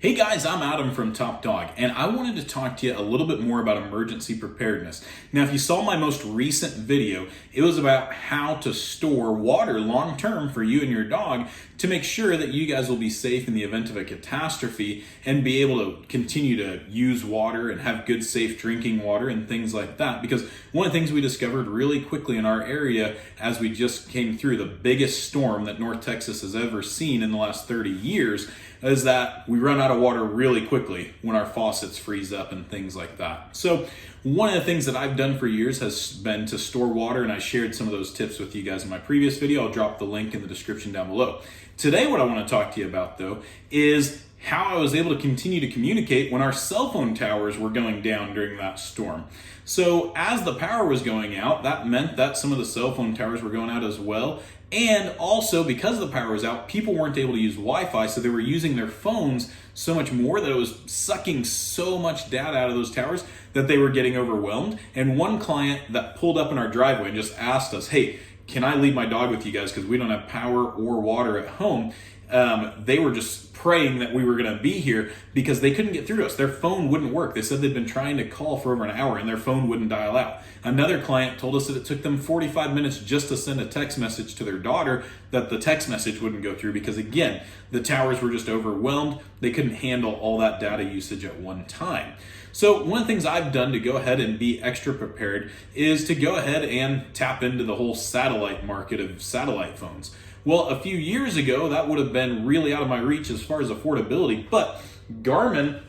Hey guys, I'm Adam from Top Dog, and I wanted to talk to you a little bit more about emergency preparedness. Now, if you saw my most recent video, it was about how to store water long term for you and your dog to make sure that you guys will be safe in the event of a catastrophe and be able to continue to use water and have good, safe drinking water and things like that. Because one of the things we discovered really quickly in our area as we just came through the biggest storm that North Texas has ever seen in the last 30 years is that we run out of water really quickly when our faucets freeze up and things like that. So one of the things that I've done for years has been to store water, and I shared some of those tips with you guys in my previous video. I'll drop the link in the description down below. Today, what I want to talk to you about though is how I was able to continue to communicate when our cell phone towers were going down during that storm. So as the power was going out, that meant that some of the cell phone towers were going out as well. And also, because the power was out, people weren't able to use Wi-Fi, so they were using their phones so much more that it was sucking so much data out of those towers that they were getting overwhelmed. And one client that pulled up in our driveway and just asked us, hey, can I leave my dog with you guys because we don't have power or water at home? They were just praying that we were going to be here because they couldn't get through to us. Their phone wouldn't work. They said they'd been trying to call for over an hour and their phone wouldn't dial out. Another client told us that it took them 45 minutes just to send a text message to their daughter that the text message wouldn't go through because, again, the towers were just overwhelmed. They couldn't handle all that data usage at one time. So one of the things I've done to go ahead and be extra prepared is to go ahead and tap into the whole satellite market of satellite phones. Well, a few years ago, that would have been really out of my reach as far as affordability, but Garmin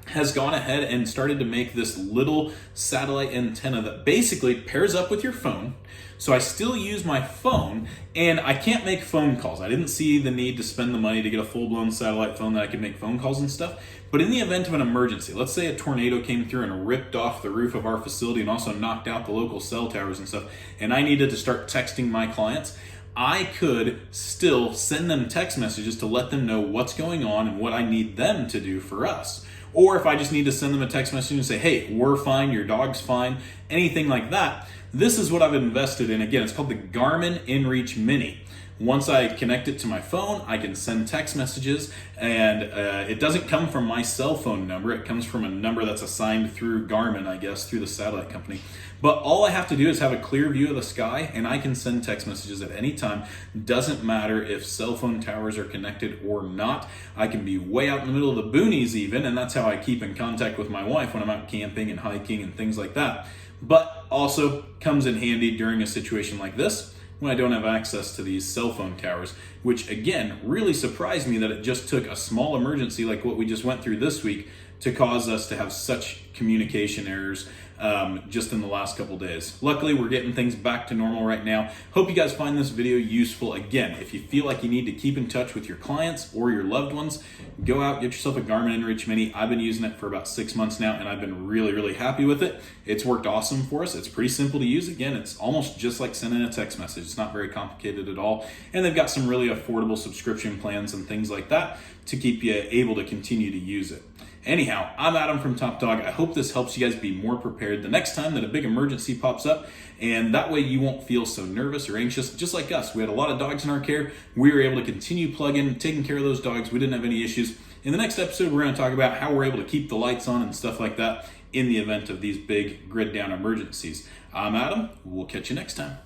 has gone ahead and started to make this little satellite antenna that basically pairs up with your phone. So I still use my phone and I can't make phone calls. I didn't see the need to spend the money to get a full-blown satellite phone that I could make phone calls and stuff. But in the event of an emergency, let's say a tornado came through and ripped off the roof of our facility and also knocked out the local cell towers and stuff, and I needed to start texting my clients, I could still send them text messages to let them know what's going on and what I need them to do for us. Or if I just need to send them a text message and say, hey, we're fine, your dog's fine, anything like that, this is what I've invested in. Again, it's called the Garmin inreach Mini. Once I connect it to my phone, I can send text messages, and it doesn't come from my cell phone number. It comes from a number that's assigned through Garmin, I guess, through the satellite company. But all I have to do is have a clear view of the sky, and I can send text messages at any time. Doesn't matter if cell phone towers are connected or not. I can be way out in the middle of the boonies even, and that's how I keep in contact with my wife when I'm out camping and hiking and things like that. But also comes in handy during a situation like this, when I don't have access to these cell phone towers, which again, really surprised me that it just took a small emergency like what we just went through this week to cause us to have such communication errors just in the last couple days. Luckily, we're getting things back to normal right now. Hope you guys find this video useful. Again, if you feel like you need to keep in touch with your clients or your loved ones, go out, get yourself a Garmin inreach Mini. I've been using it for about 6 months now, and I've been really, really happy with it. It's worked awesome for us. It's pretty simple to use. Again, it's almost just like sending a text message. It's not very complicated at all. And they've got some really affordable subscription plans and things like that to keep you able to continue to use it. Anyhow, I'm Adam from Top Dog. I hope this helps you guys be more prepared the next time that a big emergency pops up, and that way you won't feel so nervous or anxious. Just like us, we had a lot of dogs in our care. We were able to continue plugging, taking care of those dogs. We didn't have any issues. In the next episode, we're going to talk about how we're able to keep the lights on and stuff like that in the event of these big grid down emergencies. I'm Adam. We'll catch you next time.